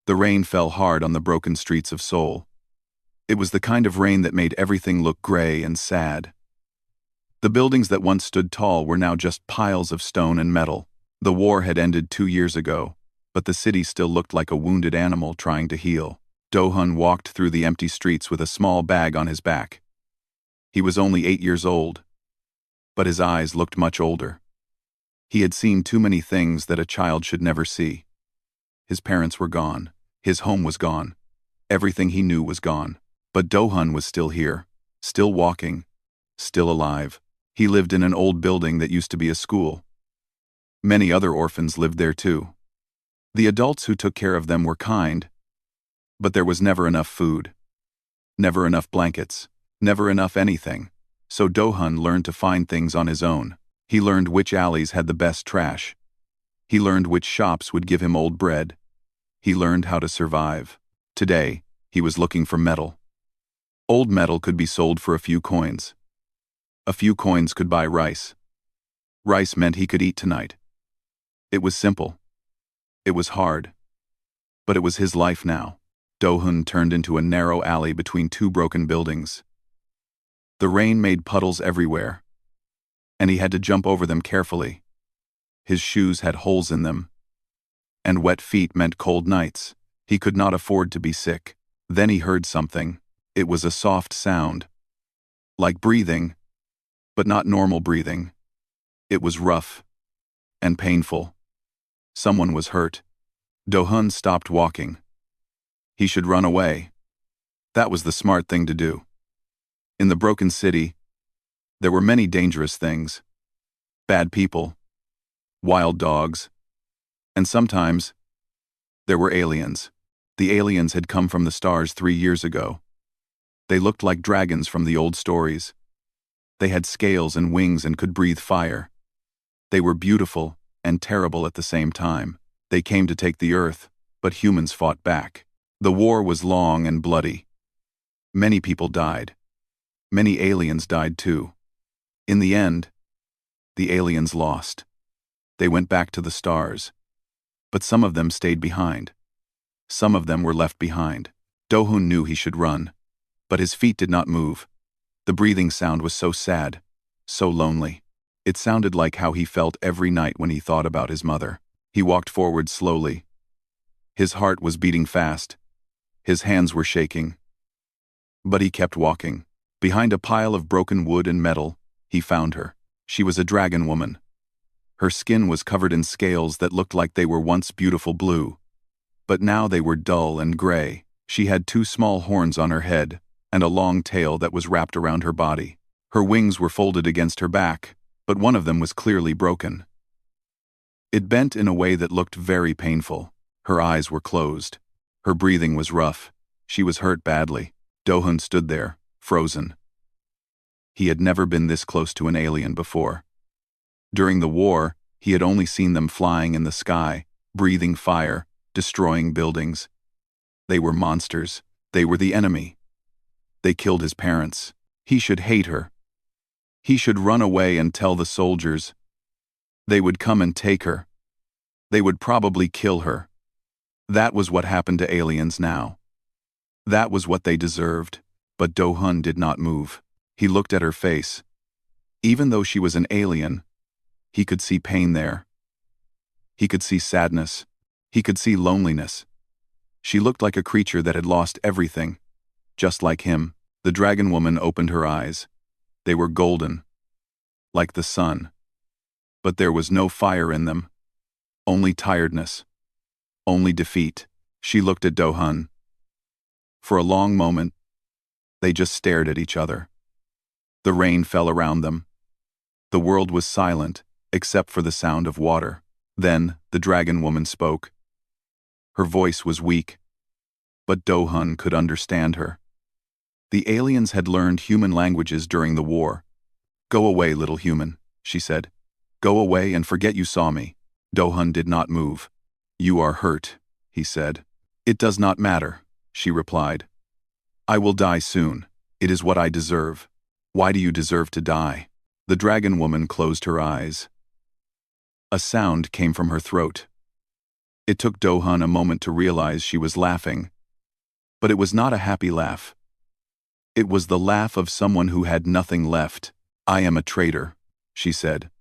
The rain fell hard on the broken streets of Seoul. It was the kind of rain that made everything look gray and sad. The buildings that once stood tall were now just piles of stone and metal. The war had ended 2 years ago, but the city still looked like a wounded animal trying to heal. Do-hun walked through the empty streets with a small bag on his back. He was only 8 years old, but his eyes looked much older. He had seen too many things that a child should never see. His parents were gone. His home was gone. Everything he knew was gone. But Do-hun was still here, still walking, still alive. He lived in an old building that used to be a school. Many other orphans lived there too. The adults who took care of them were kind, but there was never enough food, never enough blankets, never enough anything. So Do-hun learned to find things on his own. He learned which alleys had the best trash. He learned which shops would give him old bread. He learned how to survive. Today, he was looking for metal. Old metal could be sold for a few coins. A few coins could buy rice. Rice meant he could eat tonight. It was simple. It was hard. But it was his life now. Do-hun turned into a narrow alley between two broken buildings. The rain made puddles everywhere, and he had to jump over them carefully. His shoes had holes in them, and wet feet meant cold nights. He could not afford to be sick. Then he heard something. It was a soft sound, like breathing, but not normal breathing. It was rough and painful. Someone was hurt. Do-hun stopped walking. He should run away. That was the smart thing to do. In the broken city, there were many dangerous things. Bad people, wild dogs, and sometimes there were aliens. The aliens had come from the stars 3 years ago. They looked like dragons from the old stories. They had scales and wings and could breathe fire. They were beautiful and terrible at the same time. They came to take the Earth, but humans fought back. The war was long and bloody. Many people died. Many aliens died too. In the end, the aliens lost. They went back to the stars. But some of them stayed behind. Some of them were left behind. Do-hun knew he should run, but his feet did not move. The breathing sound was so sad, so lonely. It sounded like how he felt every night when he thought about his mother. He walked forward slowly. His heart was beating fast. His hands were shaking. But he kept walking. Behind a pile of broken wood and metal, he found her. She was a dragon woman. Her skin was covered in scales that looked like they were once beautiful blue, but now they were dull and gray. She had 2 small horns on her head and a long tail that was wrapped around her body. Her wings were folded against her back, but one of them was clearly broken. It bent in a way that looked very painful. Her eyes were closed. Her breathing was rough. She was hurt badly. Do-hun stood there, frozen. He had never been this close to an alien before. During the war, he had only seen them flying in the sky, breathing fire, destroying buildings. They were monsters. They were the enemy. They killed his parents. He should hate her. He should run away and tell the soldiers. They would come and take her. They would probably kill her. That was what happened to aliens now. That was what they deserved. But Do-hun did not move. He looked at her face. Even though she was an alien, he could see pain there. He could see sadness. He could see loneliness. She looked like a creature that had lost everything. Just like him. The dragon woman opened her eyes. They were golden, like the sun. But there was no fire in them. Only tiredness. Only defeat. She looked at Do-hun. For a long moment, they just stared at each other. The rain fell around them. The world was silent, except for the sound of water. Then, the dragon woman spoke. Her voice was weak, but Do-hun could understand her. The aliens had learned human languages during the war. "Go away, little human," she said. "Go away and forget you saw me." Do-hun did not move. "You are hurt," he said. "It does not matter," she replied. "I will die soon. It is what I deserve." "Why do you deserve to die?" The dragon woman closed her eyes. A sound came from her throat. It took Do-hun a moment to realize she was laughing. But it was not a happy laugh. It was the laugh of someone who had nothing left. "I am a traitor," she said.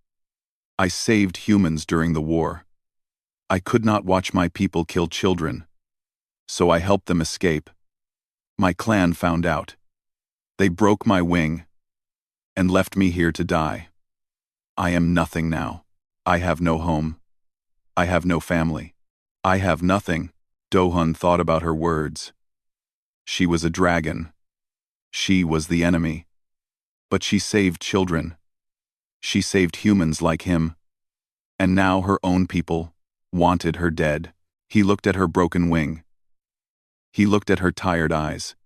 "I saved humans during the war. I could not watch my people kill children. So I helped them escape. My clan found out. They broke my wing and left me here to die. I am nothing now. I have no home. I have no family. I have nothing." Do-hun thought about her words. She was a dragon. She was the enemy. But she saved children. She saved humans like him. And now her own people wanted her dead. He looked at her broken wing. He looked at her tired eyes.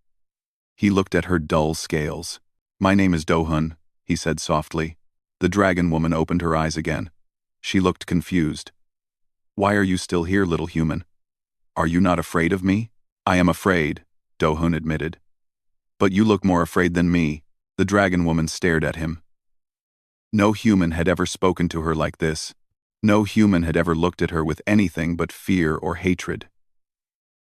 He looked at her dull scales. "My name is Do-hun," he said softly. The dragon woman opened her eyes again. She looked confused. "Why are you still here, little human? Are you not afraid of me?" "I am afraid," Do-hun admitted. "But you look more afraid than me." The dragon woman stared at him. No human had ever spoken to her like this. No human had ever looked at her with anything but fear or hatred.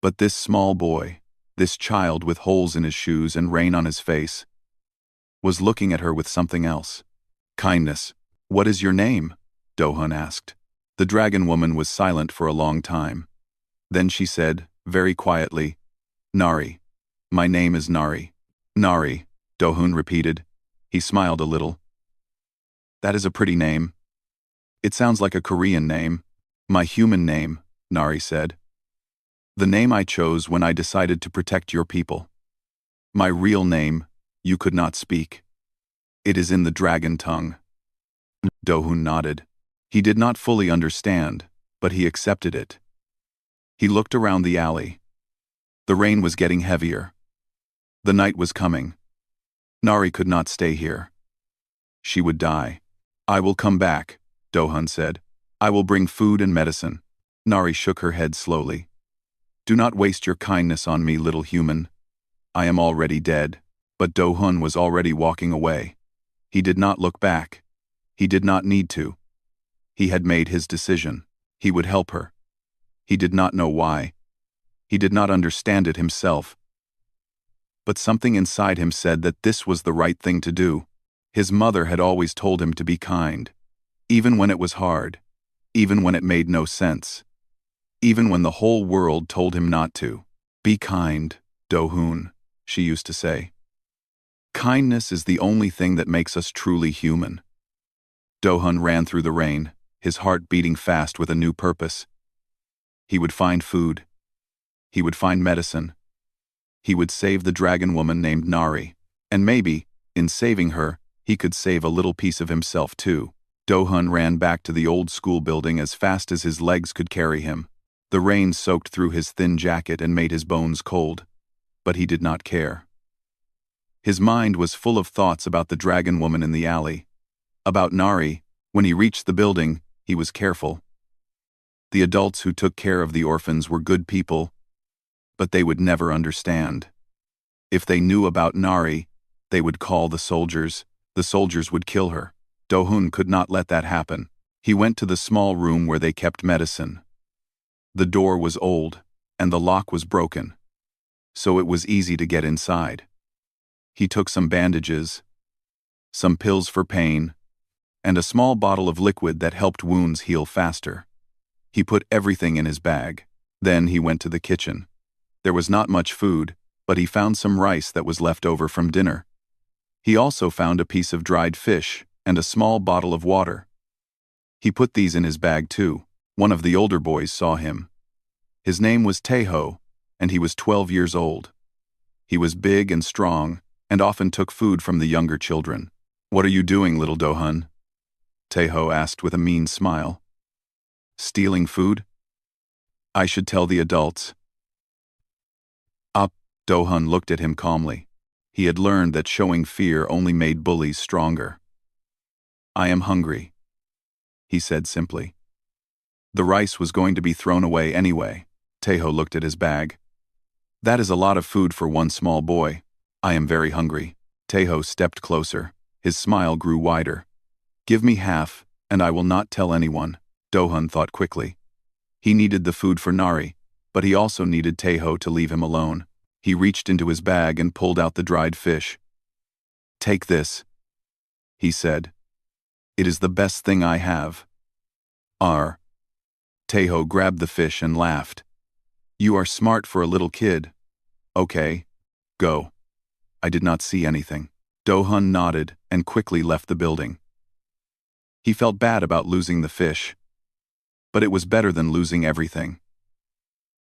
But this small boy, this child with holes in his shoes and rain on his face, was looking at her with something else. "Kindness. What is your name?" Do-hun asked. The dragon woman was silent for a long time. Then she said, very quietly, "Nari. My name is Nari." "Nari," Do-hun repeated. He smiled a little. "That is a pretty name. It sounds like a Korean name." "My human name," Nari said. "The name I chose when I decided to protect your people. My real name, you could not speak. It is in the dragon tongue." Do-hun nodded. He did not fully understand, but he accepted it. He looked around the alley. The rain was getting heavier. The night was coming. Nari could not stay here. She would die. "I will come back," Do-hun said. "I will bring food and medicine." Nari shook her head slowly. "Do not waste your kindness on me, little human. I am already dead." But Do-hun was already walking away. He did not look back. He did not need to. He had made his decision. He would help her. He did not know why. He did not understand it himself. But something inside him said that this was the right thing to do. His mother had always told him to be kind, even when it was hard, even when it made no sense, even when the whole world told him not to. "Be kind, Do-hun," she used to say. "Kindness is the only thing that makes us truly human." Do-hun ran through the rain, his heart beating fast with a new purpose. He would find food. He would find medicine. He would save the dragon woman named Nari, and maybe, in saving her, he could save a little piece of himself too. Do-hun ran back to the old school building as fast as his legs could carry him. The rain soaked through his thin jacket and made his bones cold, but he did not care. His mind was full of thoughts about the dragon woman in the alley, about Nari. When he reached the building, he was careful. The adults who took care of the orphans were good people, but they would never understand. If they knew about Nari, they would call the soldiers. The soldiers would kill her. Do-hun could not let that happen. He went to the small room where they kept medicine. The door was old, and the lock was broken, so it was easy to get inside. He took some bandages, some pills for pain, and a small bottle of liquid that helped wounds heal faster. He put everything in his bag. Then he went to the kitchen. There was not much food, but he found some rice that was left over from dinner. He also found a piece of dried fish and a small bottle of water. He put these in his bag too. One of the older boys saw him. His name was Taeho, and he was 12 years old. He was big and strong, and often took food from the younger children. "What are you doing, little Do-hun?" Taeho asked with a mean smile. "Stealing food? I should tell the adults." Up, Do-hun looked at him calmly. He had learned that showing fear only made bullies stronger. "I am hungry," he said simply. The rice was going to be thrown away anyway. Taeho looked at his bag. "That is a lot of food for one small boy. I am very hungry." Taeho stepped closer. His smile grew wider. "Give me half, and I will not tell anyone," Do-hun thought quickly. He needed the food for Nari, but he also needed Teho to leave him alone. He reached into his bag and pulled out the dried fish. "Take this," he said. "It is the best thing I have." "R." Teho grabbed the fish and laughed. "You are smart for a little kid. Okay, go." I did not see anything. Do-hun nodded and quickly left the building. He felt bad about losing the fish, but it was better than losing everything.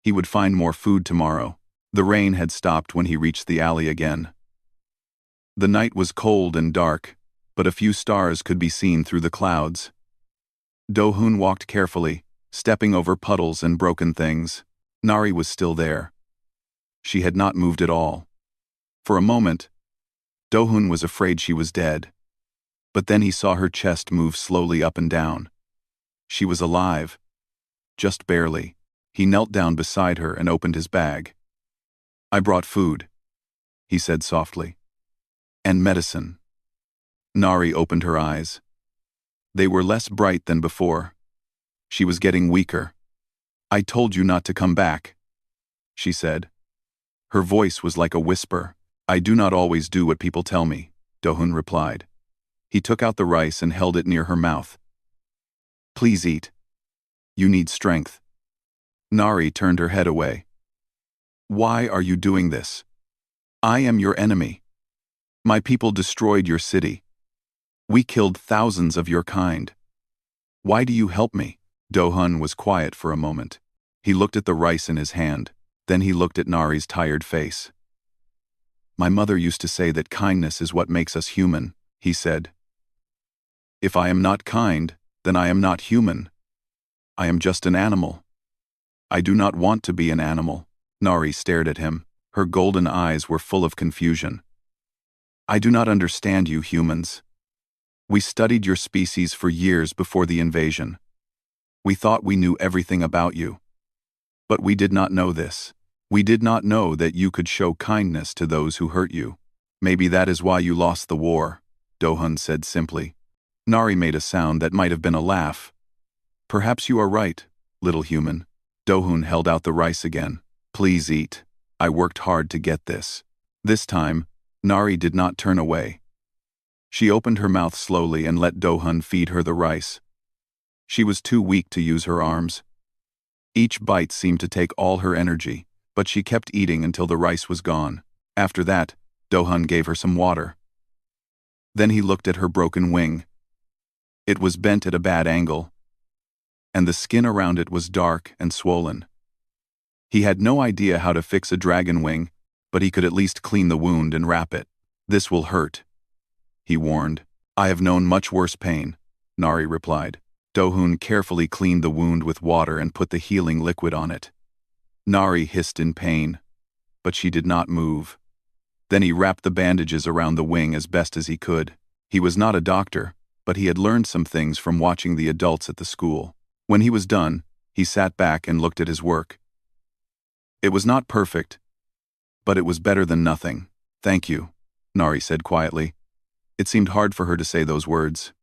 He would find more food tomorrow. The rain had stopped when he reached the alley again. The night was cold and dark, but a few stars could be seen through the clouds. Do-hun walked carefully, stepping over puddles and broken things. Nari was still there. She had not moved at all. For a moment, Do-hun was afraid she was dead. But then he saw her chest move slowly up and down. She was alive. Just barely. He knelt down beside her and opened his bag. "I brought food," he said softly. "And medicine." Nari opened her eyes. They were less bright than before. She was getting weaker. "I told you not to come back," she said. Her voice was like a whisper. "I do not always do what people tell me," Do-hun replied. He took out the rice and held it near her mouth. "Please eat. You need strength." Nari turned her head away. "Why are you doing this? I am your enemy. My people destroyed your city. We killed thousands of your kind. Why do you help me?" Do-hun was quiet for a moment. He looked at the rice in his hand, then he looked at Nari's tired face. "My mother used to say that kindness is what makes us human," he said. "If I am not kind, then I am not human. I am just an animal. I do not want to be an animal." Nari stared at him. Her golden eyes were full of confusion. "I do not understand you humans. We studied your species for years before the invasion. We thought we knew everything about you. But we did not know this. We did not know that you could show kindness to those who hurt you. Maybe that is why you lost the war," Do-hun said simply. Nari made a sound that might have been a laugh. "Perhaps you are right, little human." Do-hun held out the rice again. "Please eat. I worked hard to get this." This time, Nari did not turn away. She opened her mouth slowly and let Do-hun feed her the rice. She was too weak to use her arms. Each bite seemed to take all her energy, but she kept eating until the rice was gone. After that, Do-hun gave her some water. Then he looked at her broken wing. It was bent at a bad angle, and the skin around it was dark and swollen. He had no idea how to fix a dragon wing, but he could at least clean the wound and wrap it. "This will hurt," he warned. "I have known much worse pain," Nari replied. Do-hun carefully cleaned the wound with water and put the healing liquid on it. Nari hissed in pain, but she did not move. Then he wrapped the bandages around the wing as best as he could. He was not a doctor, but he had learned some things from watching the adults at the school. When he was done, he sat back and looked at his work. It was not perfect, but it was better than nothing. "Thank you," Nari said quietly. It seemed hard for her to say those words.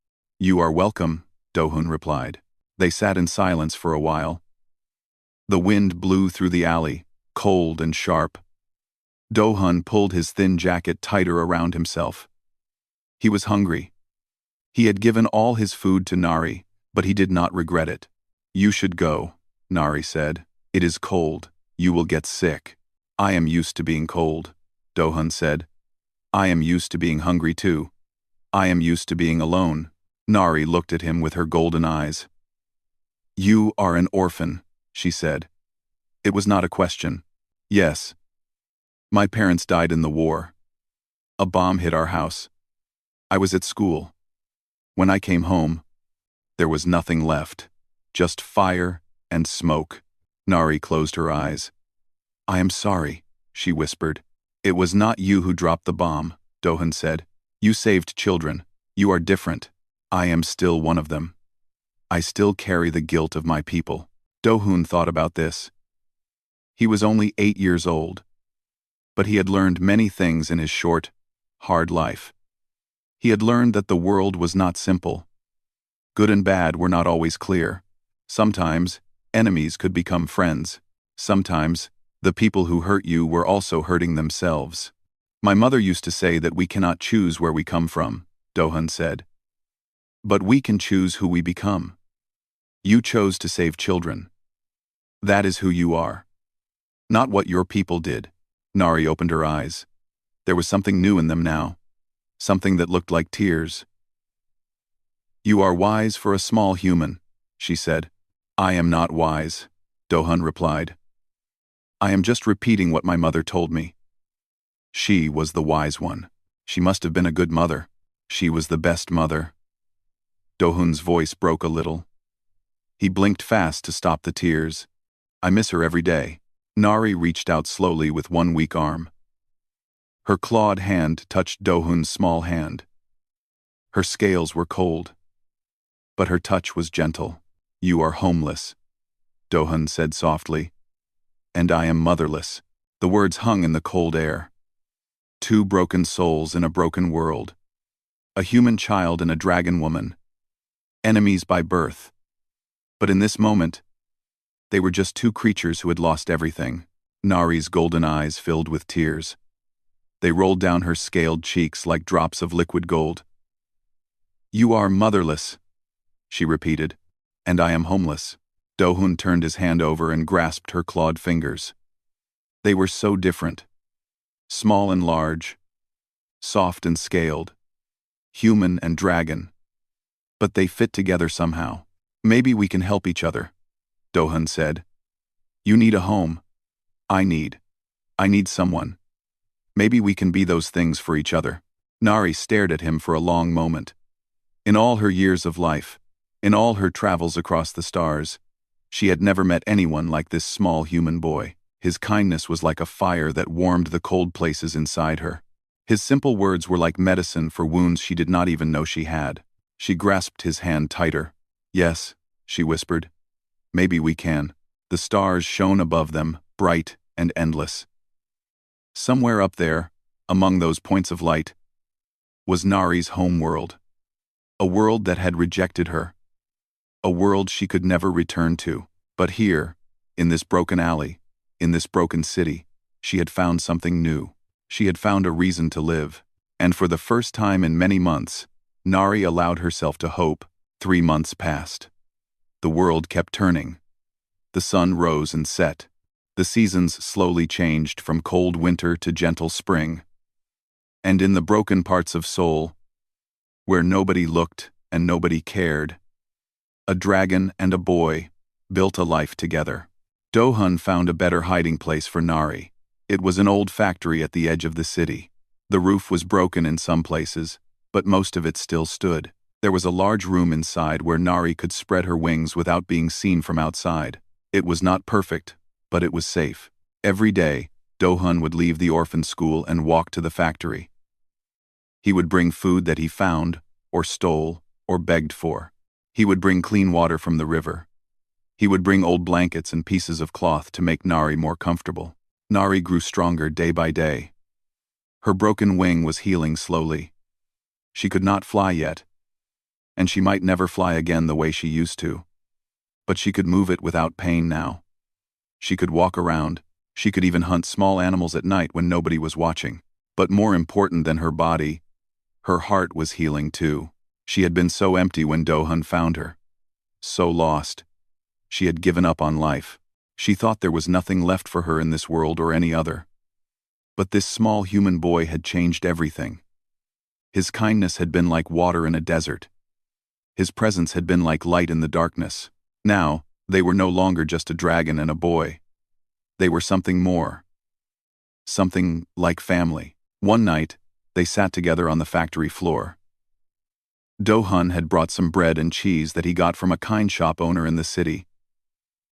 "You are welcome," Do-hun replied. They sat in silence for a while. The wind blew through the alley, cold and sharp. Do-hun pulled his thin jacket tighter around himself. He was hungry. He had given all his food to Nari, but he did not regret it. "You should go," Nari said. "It is cold. You will get sick." "I am used to being cold," Do-hun said. "I am used to being hungry too. I am used to being alone." Nari looked at him with her golden eyes. "You are an orphan," she said. It was not a question. "Yes. My parents died in the war. A bomb hit our house. I was at school. When I came home, there was nothing left. Just fire and smoke." Nari closed her eyes. "I am sorry," she whispered. "It was not you who dropped the bomb," Do-hun said. "You saved children. You are different. I am still one of them. I still carry the guilt of my people." Do-hun thought about this. He was only 8 years old, but he had learned many things in his short, hard life. He had learned that the world was not simple. Good and bad were not always clear. Sometimes, Enemies could become friends. Sometimes, the people who hurt you were also hurting themselves. My mother used to say that we cannot choose where we come from, Do-hun said. But we can choose who we become. You chose to save children. That is who you are. Not what your people did. Nari opened her eyes. There was something new in them now. Something that looked like tears. You are wise for a small human, she said. I am not wise, Do-hun replied. I am just repeating what my mother told me. She was the wise one. She must have been a good mother. She was the best mother. Do-hun's voice broke a little. He blinked fast to stop the tears. I miss her every day. Nari reached out slowly with one weak arm. Her clawed hand touched Do-hun's small hand. Her scales were cold, but her touch was gentle. You are homeless, Do-hun said softly. And I am motherless. The words hung in the cold air. Two broken souls in a broken world. A human child and a dragon woman. Enemies by birth. But in this moment, they were just two creatures who had lost everything. Nari's golden eyes filled with tears. They rolled down her scaled cheeks like drops of liquid gold. You are motherless, she repeated, and I am homeless. Do-hun turned his hand over and grasped her clawed fingers. They were so different. Small and large, soft and scaled, human and dragon. But they fit together somehow. Maybe we can help each other, Do-hun said. You need a home. I need someone. Maybe we can be those things for each other. Nari stared at him for a long moment. In all her years of life, in all her travels across the stars, she had never met anyone like this small human boy. His kindness was like a fire that warmed the cold places inside her. His simple words were like medicine for wounds she did not even know she had. She grasped his hand tighter. Yes, she whispered. Maybe we can. The stars shone above them, bright and endless. Somewhere up there, among those points of light, was Nari's home world. A world that had rejected her. A world she could never return to. But here, in this broken alley, in this broken city, she had found something new. She had found a reason to live. And for the first time in many months, Nari allowed herself to hope. 3 months passed. The world kept turning. The sun rose and set. The seasons slowly changed from cold winter to gentle spring. And in the broken parts of Seoul, where nobody looked and nobody cared, a dragon and a boy built a life together. Do-hun found a better hiding place for Nari. It was an old factory at the edge of the city. The roof was broken in some places, but most of it still stood. There was a large room inside where Nari could spread her wings without being seen from outside. It was not perfect, but it was safe. Every day, Do-hun would leave the orphan school and walk to the factory. He would bring food that he found, or stole, or begged for. He would bring clean water from the river. He would bring old blankets and pieces of cloth to make Nari more comfortable. Nari grew stronger day by day. Her broken wing was healing slowly. She could not fly yet, and she might never fly again the way she used to. But she could move it without pain now. She could walk around. She could even hunt small animals at night when nobody was watching. But more important than her body, her heart was healing too. She had been so empty when Do-hun found her. So lost. She had given up on life. She thought there was nothing left for her in this world or any other. But this small human boy had changed everything. His kindness had been like water in a desert. His presence had been like light in the darkness. Now, they were no longer just a dragon and a boy. They were something more. Something like family. One night, they sat together on the factory floor. Do-hun had brought some bread and cheese that he got from a kind shop owner in the city.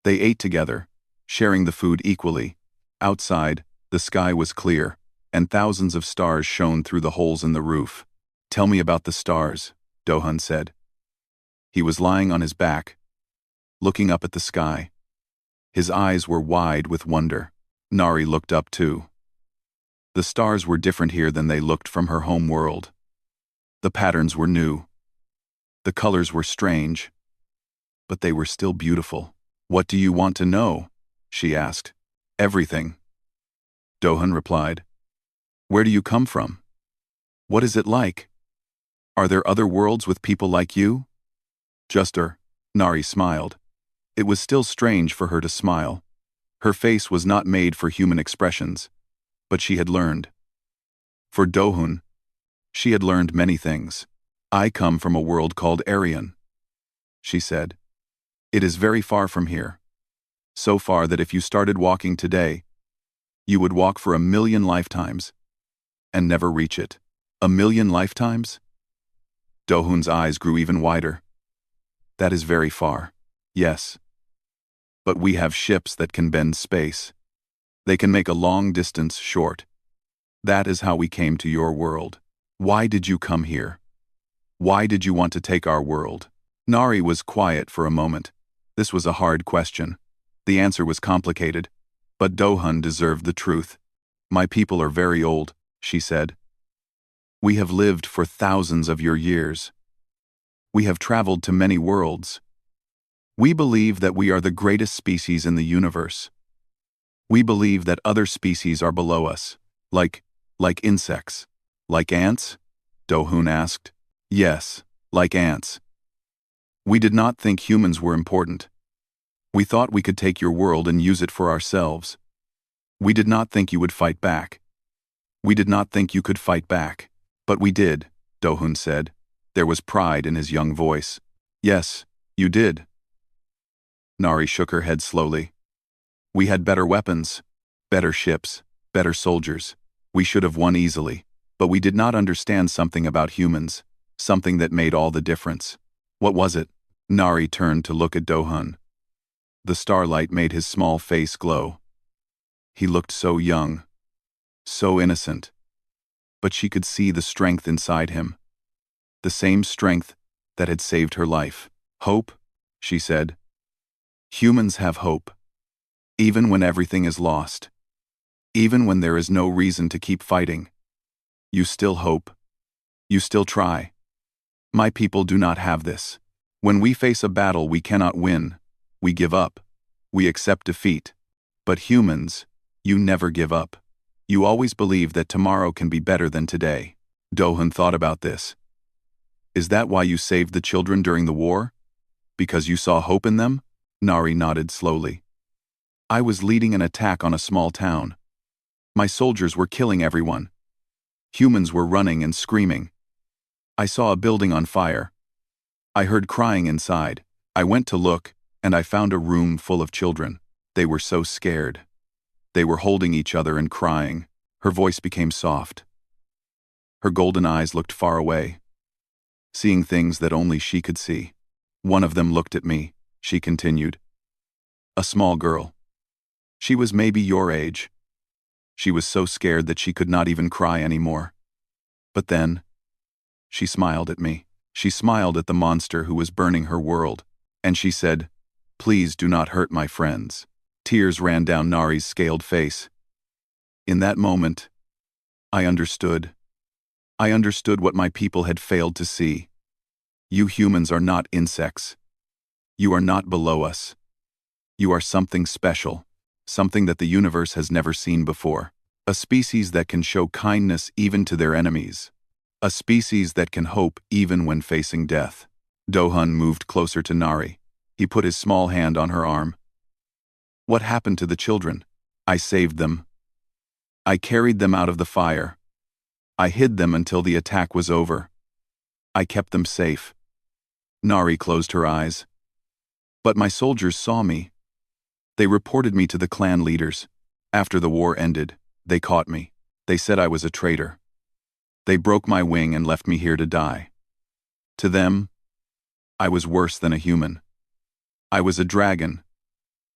They ate together, sharing the food equally. Outside, the sky was clear, and thousands of stars shone through the holes in the roof. Tell me about the stars, Do-hun said. He was lying on his back, looking up at the sky. His eyes were wide with wonder. Nari looked up too. The stars were different here than they looked from her home world. The patterns were new. The colors were strange, but they were still beautiful. What do you want to know? She asked. Everything. Dohun replied. Where do you come from? What is it like? Are there other worlds with people like you? Nari smiled. It was still strange for her to smile. Her face was not made for human expressions, but she had learned. For Dohun, she had learned many things. I come from a world called Arian, she said. It is very far from here. So far that if you started walking today, you would walk for 1,000,000 lifetimes and never reach it. 1,000,000 lifetimes? Dohun's eyes grew even wider. That is very far. Yes. But we have ships that can bend space. They can make a long distance short. That is how we came to your world. Why did you come here? Why did you want to take our world? Nari was quiet for a moment. This was a hard question. The answer was complicated, but Dohun deserved the truth. My people are very old, she said. We have lived for thousands of your years. We have traveled to many worlds. We believe that we are the greatest species in the universe. We believe that other species are below us, like insects. Like ants? Dohun asked. Yes, like ants. We did not think humans were important. We thought we could take your world and use it for ourselves. We did not think you would fight back. We did not think you could fight back. But we did, Dohun said. There was pride in his young voice. Yes, you did. Nari shook her head slowly. We had better weapons, better ships, better soldiers. We should have won easily. But we did not understand something about humans, something that made all the difference. What was it? Nari turned to look at Dohun. The starlight made his small face glow. He looked so young, so innocent. But she could see the strength inside him. The same strength that had saved her life. Hope, she said. Humans have hope. Even when everything is lost. Even when there is no reason to keep fighting. You still hope. You still try. My people do not have this. When we face a battle we cannot win, we give up. We accept defeat. But humans, you never give up. You always believe that tomorrow can be better than today. Dohun thought about this. Is that why you saved the children during the war? Because you saw hope in them? Nari nodded slowly. I was leading an attack on a small town. My soldiers were killing everyone. Humans were running and screaming. I saw a building on fire. I heard crying inside. I went to look, and I found a room full of children. They were so scared. They were holding each other and crying. Her voice became soft. Her golden eyes looked far away, seeing things that only she could see. One of them looked at me, she continued. A small girl. She was maybe your age. She was so scared that she could not even cry anymore. But then, she smiled at me. She smiled at the monster who was burning her world, and she said, Please do not hurt my friends. Tears ran down Nari's scaled face. In that moment, I understood. I understood what my people had failed to see. You humans are not insects. You are not below us. You are something special, something that the universe has never seen before. A species that can show kindness even to their enemies. A species that can hope even when facing death. Dohun moved closer to Nari. He put his small hand on her arm. What happened to the children? I saved them. I carried them out of the fire. I hid them until the attack was over. I kept them safe. Nari closed her eyes. But my soldiers saw me. They reported me to the clan leaders. After the war ended, they caught me. They said I was a traitor. They broke my wing and left me here to die. To them, I was worse than a human. I was a dragon,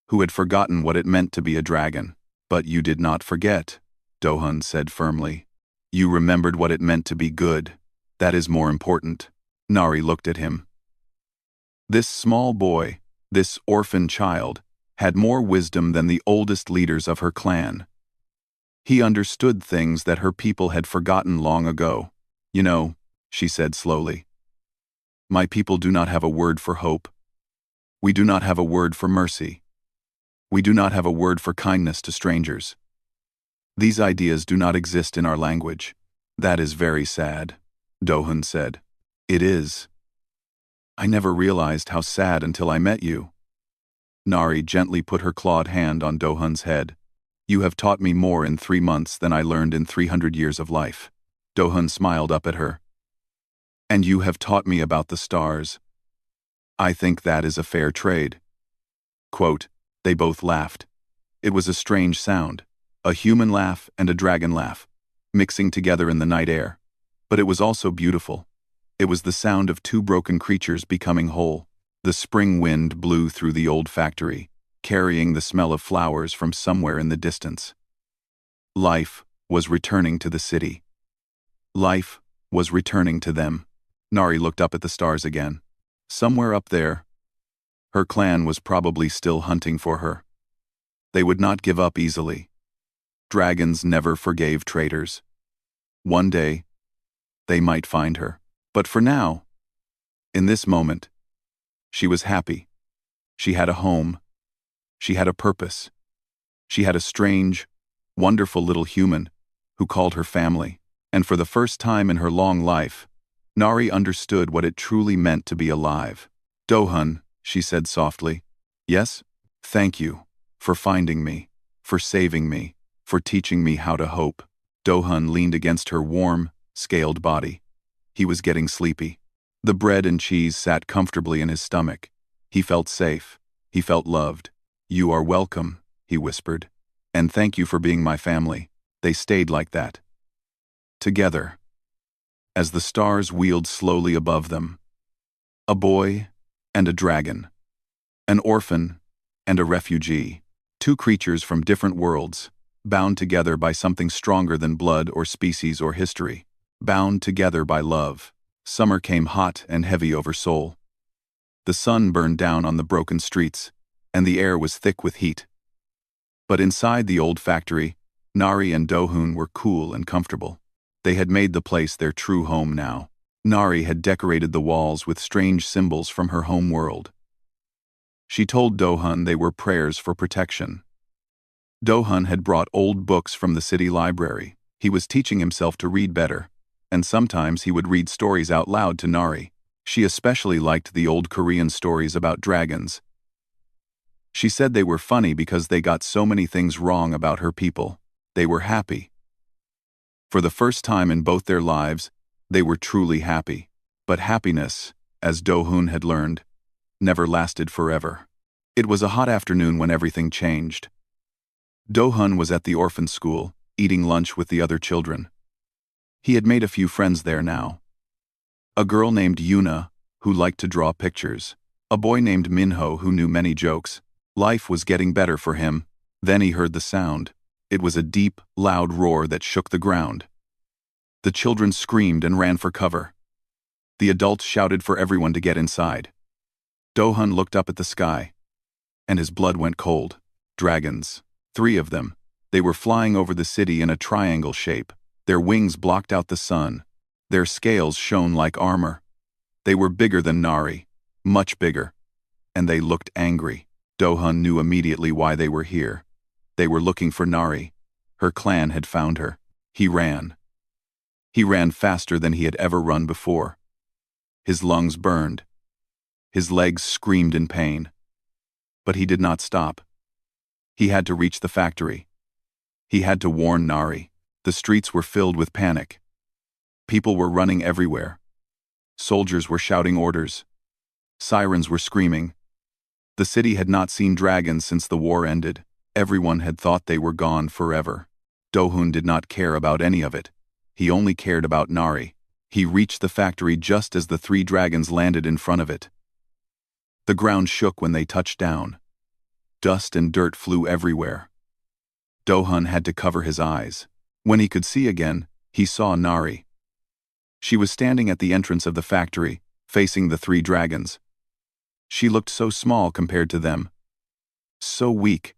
who had forgotten what it meant to be a dragon. But you did not forget, Dohun said firmly. You remembered what it meant to be good. That is more important. Nari looked at him. This small boy, this orphan child, had more wisdom than the oldest leaders of her clan. He understood things that her people had forgotten long ago. You know, she said slowly. My people do not have a word for hope. We do not have a word for mercy. We do not have a word for kindness to strangers. These ideas do not exist in our language. That is very sad, Do-hun said. It is. I never realized how sad until I met you. Nari gently put her clawed hand on Do-hun's head. You have taught me more in 3 months than I learned in 300 years of life. Do-hun smiled up at her. And you have taught me about the stars. I think that is a fair trade. Quote, they both laughed. It was a strange sound, a human laugh and a dragon laugh, mixing together in the night air. But it was also beautiful. It was the sound of 2 broken creatures becoming whole. The spring wind blew through the old factory, carrying the smell of flowers from somewhere in the distance. Life was returning to the city. Life was returning to them. Nari looked up at the stars again. Somewhere up there, her clan was probably still hunting for her. They would not give up easily. Dragons never forgave traitors. One day, they might find her. But for now, in this moment, she was happy. She had a home. She had a purpose. She had a strange, wonderful little human who called her family. And for the first time in her long life, Nari understood what it truly meant to be alive. Do-hun, she said softly. Yes? Thank you for finding me, for saving me, for teaching me how to hope. Do-hun leaned against her warm, scaled body. He was getting sleepy. The bread and cheese sat comfortably in his stomach. He felt safe. He felt loved. You are welcome, he whispered. And thank you for being my family. They stayed like that. Together. As the stars wheeled slowly above them. A boy and a dragon. An orphan and a refugee. 2 creatures from different worlds, bound together by something stronger than blood or species or history. Bound together by love. Summer came hot and heavy over Seoul. The sun burned down on the broken streets, and the air was thick with heat. But inside the old factory, Nari and Do-hun were cool and comfortable. They had made the place their true home now. Nari had decorated the walls with strange symbols from her home world. She told Do-hun they were prayers for protection. Do-hun had brought old books from the city library. He was teaching himself to read better, and sometimes he would read stories out loud to Nari. She especially liked the old Korean stories about dragons. She said they were funny because they got so many things wrong about her people. They were happy. For the first time in both their lives, they were truly happy. But happiness, as Do-hun had learned, never lasted forever. It was a hot afternoon when everything changed. Do-hun was at the orphan school, eating lunch with the other children. He had made a few friends there now. A girl named Yuna, who liked to draw pictures. A boy named Minho who knew many jokes. Life was getting better for him. Then he heard the sound. It was a deep, loud roar that shook the ground. The children screamed and ran for cover. The adults shouted for everyone to get inside. Do-hun looked up at the sky, and his blood went cold. Dragons. 3 of them. They were flying over the city in a triangle shape. Their wings blocked out the sun. Their scales shone like armor. They were bigger than Nari, much bigger, and they looked angry. Do-hun knew immediately why they were here. They were looking for Nari. Her clan had found her. He ran. He ran faster than he had ever run before. His lungs burned. His legs screamed in pain. But he did not stop. He had to reach the factory. He had to warn Nari. The streets were filled with panic. People were running everywhere. Soldiers were shouting orders. Sirens were screaming. The city had not seen dragons since the war ended. Everyone had thought they were gone forever. Do-hun did not care about any of it. He only cared about Nari. He reached the factory just as the 3 dragons landed in front of it. The ground shook when they touched down. Dust and dirt flew everywhere. Do-hun had to cover his eyes. When he could see again, he saw Nari. She was standing at the entrance of the factory, facing the 3 dragons. She looked so small compared to them. So weak.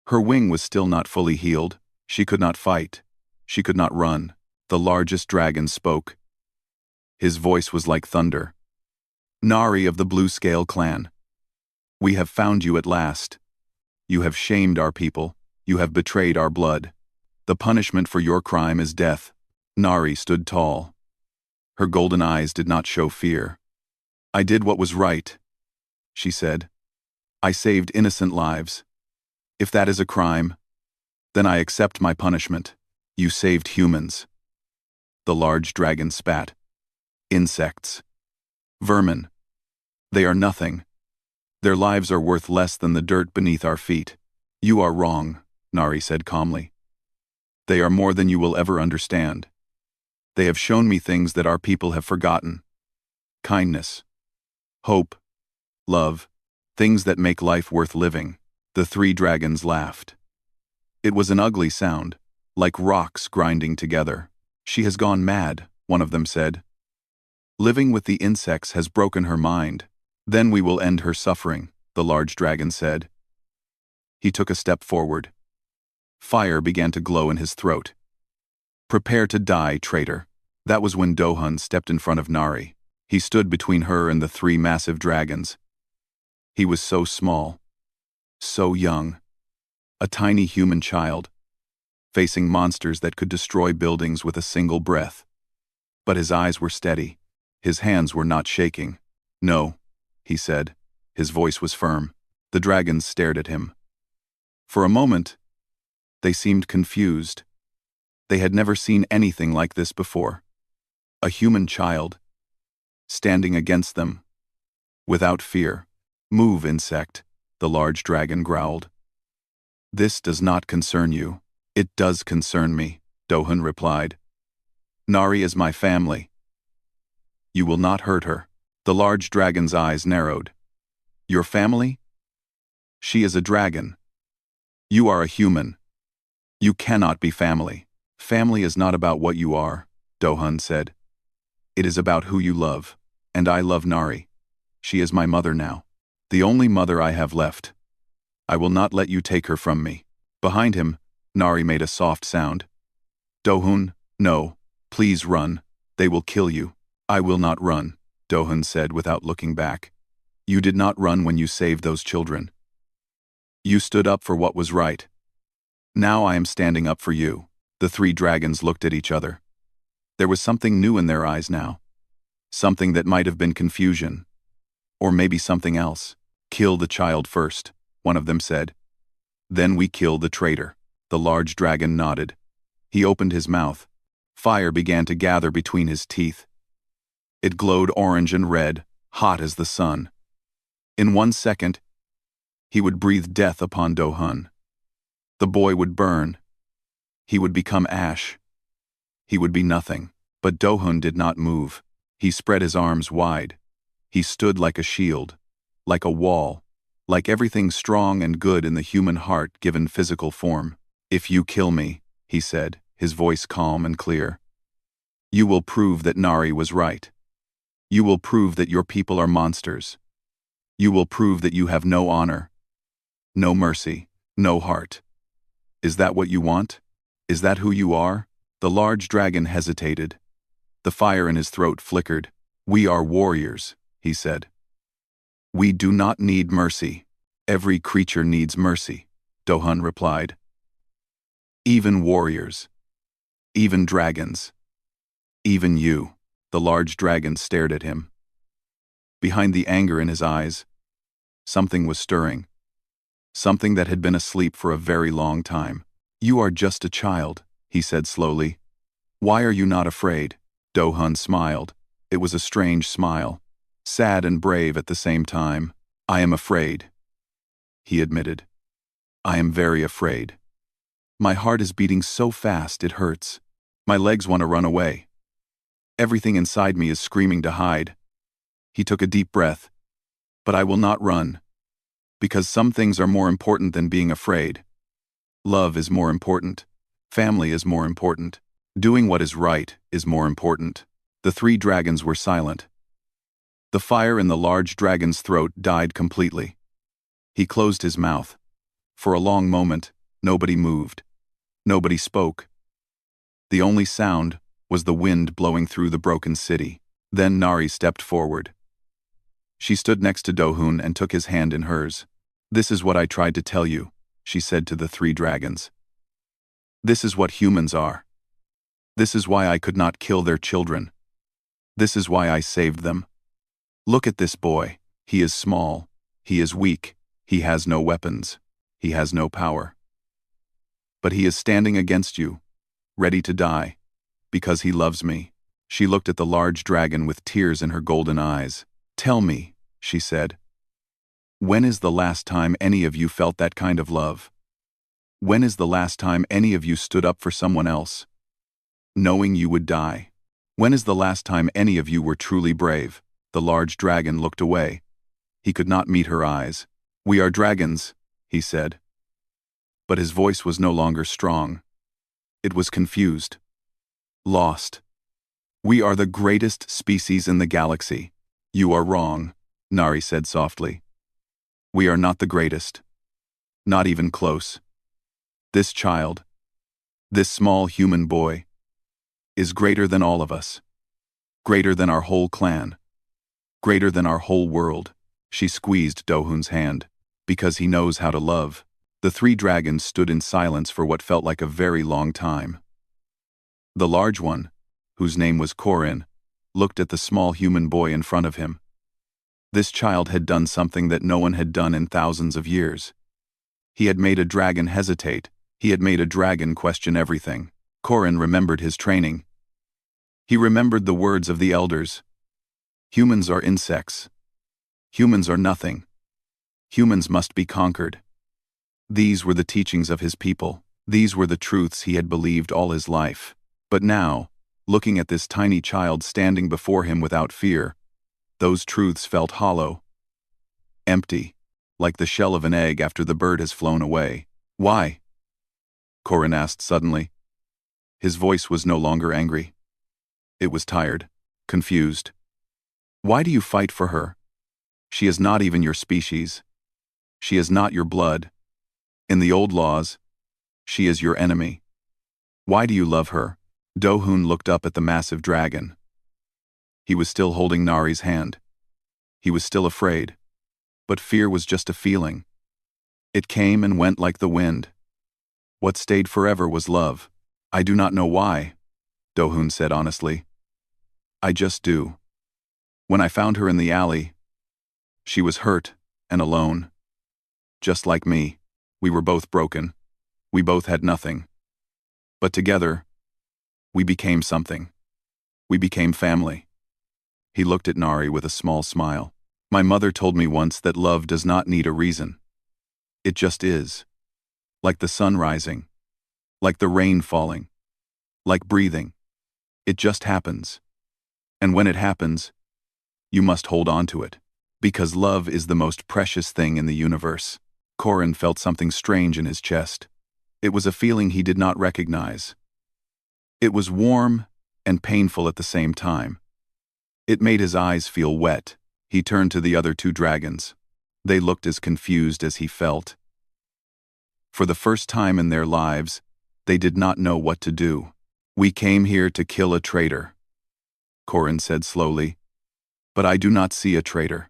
Her wing was still not fully healed. She could not fight. She could not run. The largest dragon spoke. His voice was like thunder. Nari of the Blue Scale clan. We have found you at last. You have shamed our people. You have betrayed our blood. The punishment for your crime is death." Nari stood tall. Her golden eyes did not show fear. "I did what was right," she said. "I saved innocent lives. If that is a crime, then I accept my punishment. You saved humans." The large dragon spat. "Insects. Vermin. They are nothing. Their lives are worth less than the dirt beneath our feet." "You are wrong," Nari said calmly. "They are more than you will ever understand. They have shown me things that our people have forgotten. Kindness. Hope. Love. Things that make life worth living." The three dragons laughed. It was an ugly sound, like rocks grinding together. "She has gone mad," one of them said. "Living with the insects has broken her mind. Then we will end her suffering," the large dragon said. He took a step forward. Fire began to glow in his throat. "Prepare to die, traitor." That was when Dohun stepped in front of Nari. He stood between her and the three massive dragons. He was so small, so young, a tiny human child, facing monsters that could destroy buildings with a single breath. But his eyes were steady. His hands were not shaking. "No," he said. His voice was firm. The dragons stared at him. For a moment, they seemed confused. They had never seen anything like this before. A human child, standing against them, without fear. "Move, insect," the large dragon growled. "This does not concern you." "It does concern me," Dohun replied. "Nari is my family. You will not hurt her." The large dragon's eyes narrowed. "Your family? She is a dragon. You are a human. You cannot be family." "Family is not about what you are," Dohun said. "It is about who you love, and I love Nari. She is my mother now. The only mother I have left. I will not let you take her from me." Behind him, Nari made a soft sound. "Dohun, no, please run. They will kill you." "I will not run," Dohun said without looking back. "You did not run when you saved those children. You stood up for what was right. Now I am standing up for you." The three dragons looked at each other. There was something new in their eyes now. Something that might have been confusion. Or maybe something else. "Kill the child first," one of them said. "Then we kill the traitor." The large dragon nodded. He opened his mouth. Fire began to gather between his teeth. It glowed orange and red, hot as the sun. In 1 second, he would breathe death upon Dohun. The boy would burn. He would become ash. He would be nothing. But Dohun did not move. He spread his arms wide. He stood like a shield, like a wall, like everything strong and good in the human heart given physical form. "If you kill me," he said, his voice calm and clear, "you will prove that Nari was right. You will prove that your people are monsters. You will prove that you have no honor, no mercy, no heart. Is that what you want? Is that who you are?" The large dragon hesitated. The fire in his throat flickered. "We are warriors," he said. "We do not need mercy." "Every creature needs mercy," Dohun replied. "Even warriors. Even dragons. Even you." The large dragon stared at him. Behind the anger in his eyes, something was stirring. Something that had been asleep for a very long time. "You are just a child," he said slowly. "Why are you not afraid?" Dohun smiled. It was a strange smile, sad and brave at the same time. "I am afraid," he admitted. "I am very afraid. My heart is beating so fast it hurts. My legs want to run away. Everything inside me is screaming to hide." He took a deep breath. "But I will not run. Because some things are more important than being afraid. Love is more important. Family is more important. Doing what is right is more important." The three dragons were silent. The fire in the large dragon's throat died completely. He closed his mouth. For a long moment, nobody moved. Nobody spoke. The only sound was the wind blowing through the broken city. Then Nari stepped forward. She stood next to Dohun and took his hand in hers. "This is what I tried to tell you," she said to the three dragons. This is what humans are. This is why I could not kill their children. This is why I saved them. Look at this boy. He is small. He is weak. He has no weapons. He has no power. But he is standing against you, ready to die, because he loves me. She looked at the large dragon with tears in her golden eyes. Tell me, she said. When is the last time any of you felt that kind of love? When is the last time any of you stood up for someone else, knowing you would die? When is the last time any of you were truly brave? The large dragon looked away. He could not meet her eyes. We are dragons, he said. But his voice was no longer strong. It was confused. Lost. We are the greatest species in the galaxy. You are wrong, Nari said softly. We are not the greatest. Not even close. This child, this small human boy, is greater than all of us. Greater than our whole clan. Greater than our whole world. She squeezed Do-hun's hand. Because he knows how to love. The three dragons stood in silence for what felt like a very long time. The large one, whose name was Corin, looked at the small human boy in front of him. This child had done something that no one had done in thousands of years. He had made a dragon hesitate. He had made a dragon question everything. Corin remembered his training. He remembered the words of the elders. Humans are insects. Humans are nothing. Humans must be conquered. These were the teachings of his people. These were the truths he had believed all his life. But now, looking at this tiny child standing before him without fear, those truths felt hollow. Empty, like the shell of an egg after the bird has flown away. Why? Corin asked suddenly. His voice was no longer angry. It was tired, confused. Why do you fight for her? She is not even your species. She is not your blood. In the old laws, she is your enemy. Why do you love her? Do-hun looked up at the massive dragon. He was still holding Nari's hand. He was still afraid. But fear was just a feeling. It came and went like the wind. What stayed forever was love. I do not know why, Do-hun said honestly. I just do. When I found her in the alley, she was hurt and alone. Just like me, we were both broken. We both had nothing. But together, we became something. We became family. He looked at Nari with a small smile. My mother told me once that love does not need a reason. It just is. Like the sun rising. Like the rain falling. Like breathing. It just happens. And when it happens, you must hold on to it. Because love is the most precious thing in the universe. Corin felt something strange in his chest. It was a feeling he did not recognize. It was warm and painful at the same time. It made his eyes feel wet. He turned to the other two dragons. They looked as confused as he felt. For the first time in their lives, they did not know what to do. We came here to kill a traitor, Corin said slowly. But I do not see a traitor.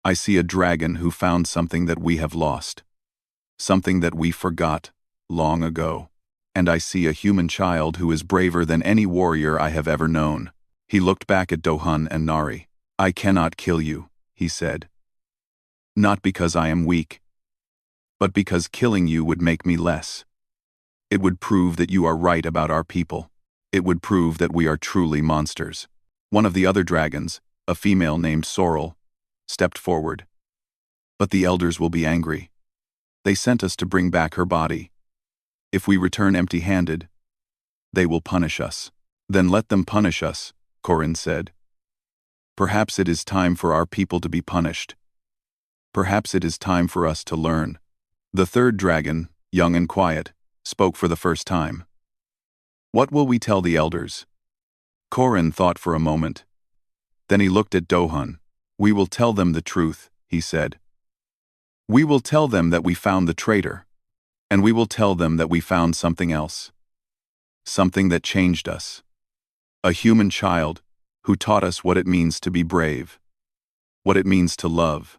I see a dragon who found something that we have lost. Something that we forgot long ago. And I see a human child who is braver than any warrior I have ever known. He looked back at Do-hun and Nari. I cannot kill you, he said. Not because I am weak, but because killing you would make me less. It would prove that you are right about our people. It would prove that we are truly monsters. One of the other dragons, a female named Sorrel, stepped forward. But the elders will be angry. They sent us to bring back her body. If we return empty-handed, they will punish us. Then let them punish us, Corin said. Perhaps it is time for our people to be punished. Perhaps it is time for us to learn. The third dragon, young and quiet, spoke for the first time. What will we tell the elders? Corin thought for a moment. Then he looked at Do-hun. We will tell them the truth, he said. We will tell them that we found the traitor. And we will tell them that we found something else. Something that changed us. A human child who taught us what it means to be brave. What it means to love.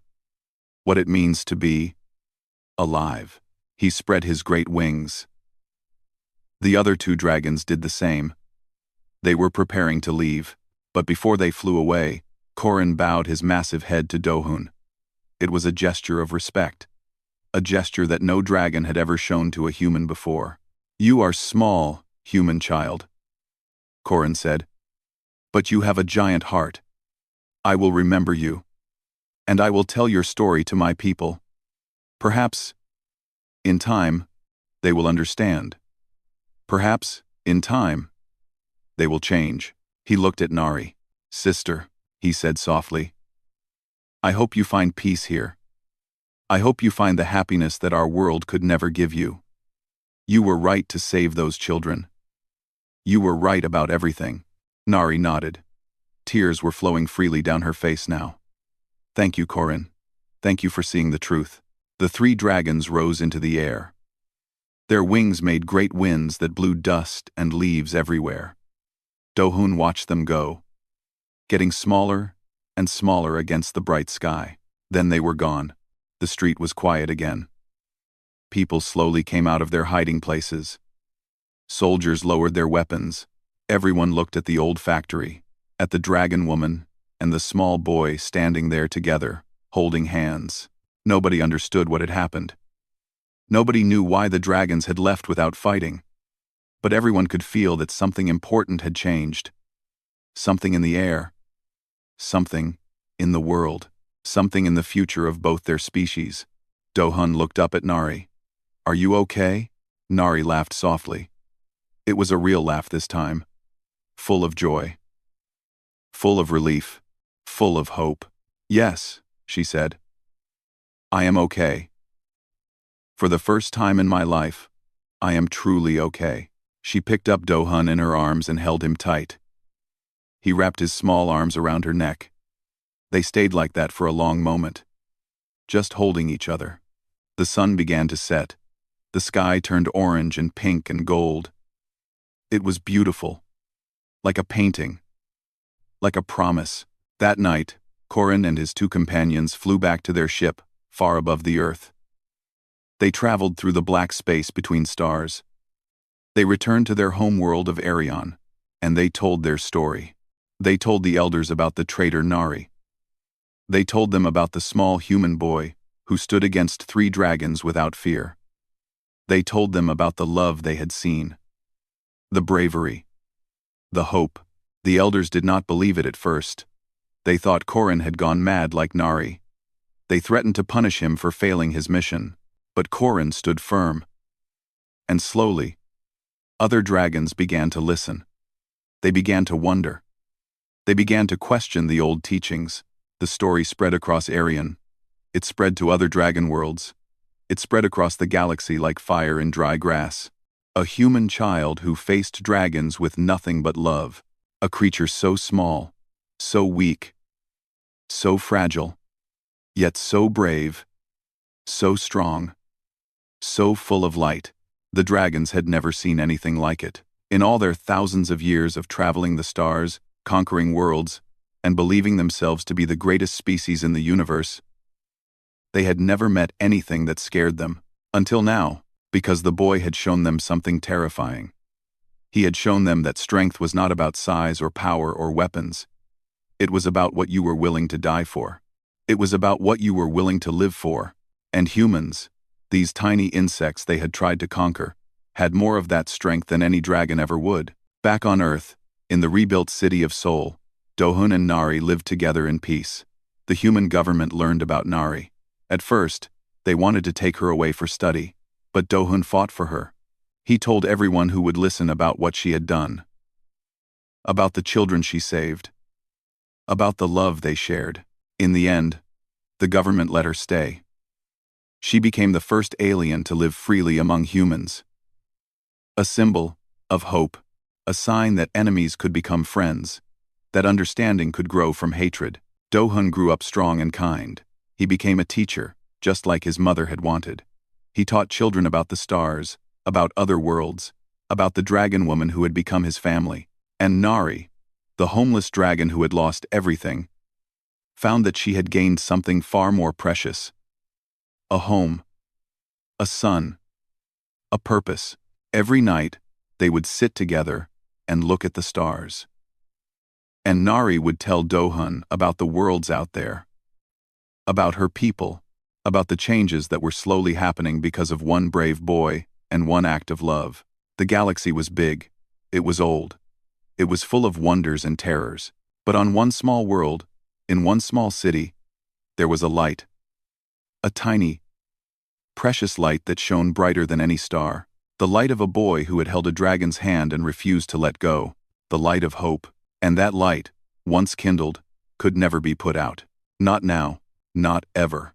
What it means to be alive. He spread his great wings. The other two dragons did the same. They were preparing to leave, but before they flew away, Korin bowed his massive head to Dohun. It was a gesture of respect, a gesture that no dragon had ever shown to a human before. "You are small, human child," Korin said, "but you have a giant heart. I will remember you, and I will tell your story to my people. Perhaps, in time, they will understand. Perhaps, in time, they will change." He looked at Nari. "Sister," he said softly, "I hope you find peace here. I hope you find the happiness that our world could never give you. You were right to save those children. You were right about everything." Nari nodded. Tears were flowing freely down her face now. "Thank you, Korin. Thank you for seeing the truth." The three dragons rose into the air. Their wings made great winds that blew dust and leaves everywhere. Dohun watched them go, getting smaller and smaller against the bright sky. Then they were gone. The street was quiet again. People slowly came out of their hiding places. Soldiers lowered their weapons. Everyone looked at the old factory, at the dragon woman and the small boy standing there together, holding hands. Nobody understood what had happened. Nobody knew why the dragons had left without fighting. But everyone could feel that something important had changed. Something in the air. Something in the world. Something in the future of both their species. Dohun looked up at Nari. "Are you okay?" Nari laughed softly. It was a real laugh this time. Full of joy. Full of relief. Full of hope. "Yes," she said. "I am okay. For the first time in my life, I am truly okay." She picked up Dohun in her arms and held him tight. He wrapped his small arms around her neck. They stayed like that for a long moment, just holding each other. The sun began to set. The sky turned orange and pink and gold. It was beautiful, like a painting, like a promise. That night, Korin and his two companions flew back to their ship, far above the earth. They traveled through the black space between stars. They returned to their homeworld of Arion, and they told their story. They told the elders about the traitor Nari. They told them about the small human boy who stood against three dragons without fear. They told them about the love they had seen, the bravery, the hope. The elders did not believe it at first. They thought Korin had gone mad like Nari. They threatened to punish him for failing his mission, but Korin stood firm. And slowly, other dragons began to listen. They began to wonder. They began to question the old teachings. The story spread across Arion. It spread to other dragon worlds. It spread across the galaxy like fire in dry grass. A human child who faced dragons with nothing but love. A creature so small, so weak, so fragile, yet so brave, so strong, so full of light. The dragons had never seen anything like it. In all their thousands of years of traveling the stars, conquering worlds, and believing themselves to be the greatest species in the universe, they had never met anything that scared them. Until now, because the boy had shown them something terrifying. He had shown them that strength was not about size or power or weapons. It was about what you were willing to die for. It was about what you were willing to live for. And humans, these tiny insects they had tried to conquer, had more of that strength than any dragon ever would. Back on Earth, in the rebuilt city of Sol, Dohun and Nari lived together in peace. The human government learned about Nari. At first, they wanted to take her away for study, but Dohun fought for her. He told everyone who would listen about what she had done, about the children she saved, about the love they shared. In the end, the government let her stay. She became the first alien to live freely among humans. A symbol of hope, a sign that enemies could become friends, that understanding could grow from hatred. Dohun grew up strong and kind. He became a teacher, just like his mother had wanted. He taught children about the stars, about other worlds, about the dragon woman who had become his family. And Nari, the homeless dragon who had lost everything, found that she had gained something far more precious. A home, a son, a purpose. Every night, they would sit together and look at the stars. And Nari would tell Dohun about the worlds out there, about her people, about the changes that were slowly happening because of one brave boy and one act of love. The galaxy was big. It was old. It was full of wonders and terrors. But on one small world, in one small city, there was a light. A tiny, precious light that shone brighter than any star. The light of a boy who had held a dragon's hand and refused to let go. The light of hope. And that light, once kindled, could never be put out. Not now. Not ever.